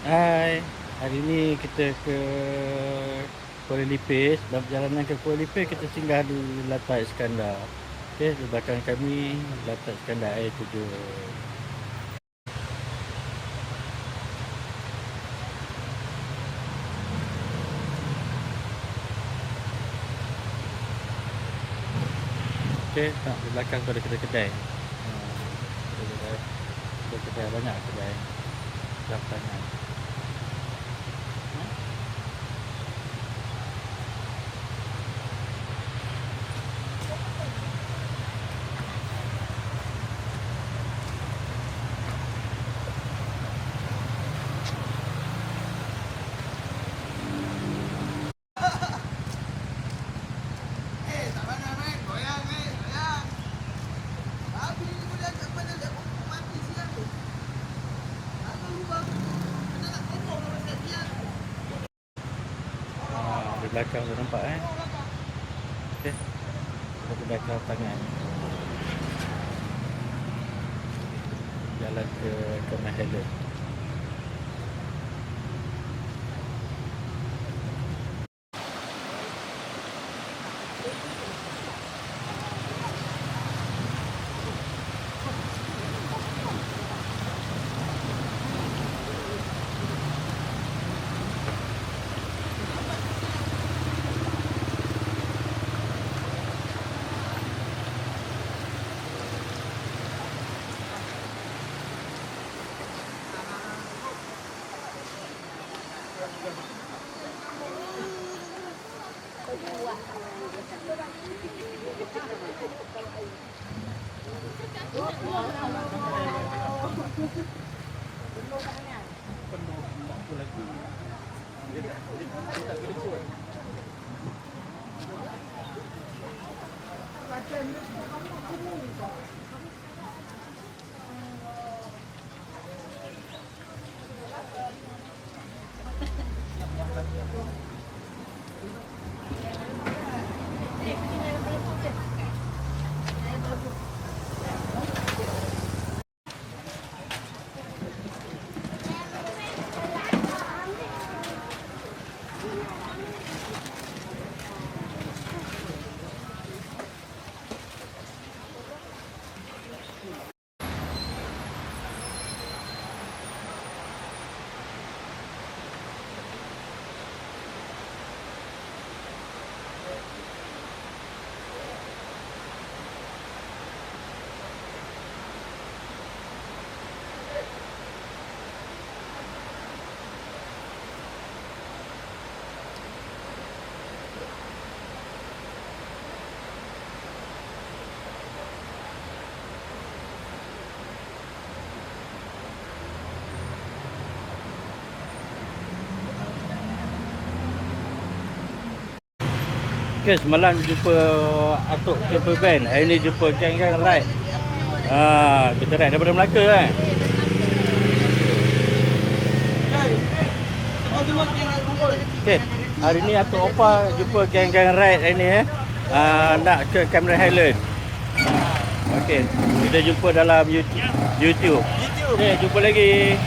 Hai, hari ni kita ke Kuala Lipis. Dalam perjalanan ke Kuala Lipis kita singgah di Latak Iskandar. Okey, di belakang kami Latak Iskandar Air Terjun. Okey, di belakang tu ada kedai-kedai. Kedai banyak kedai. Lapangan. Di belakang tu nampak Okey. Ada kedai keratangan. Jalan ke Mahelin. Okay, semalam jumpa Atuk Camper Van. Hari ni jumpa geng-geng ride. Kita ride daripada Melaka kan. Okay, hari ni Atuk Opa jumpa geng-geng ride hari ni nak ke Cameron Highland. Okay, kita jumpa dalam YouTube. Okay, jumpa lagi.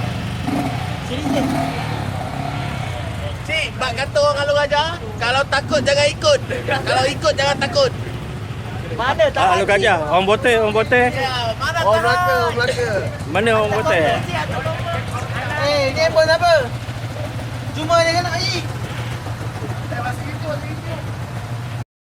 Cik, bak kata orang Lalu Gajah, kalau takut jangan ikut. Kalau ikut jangan takut. Mana tak? Lalu Gajah, orang Bote. Ya, mana Orang tahan? Melaka, orang Melaka. Mana orang Bote? Ni handphone apa? Cuma jangan nak pergi. Masih ikut ni.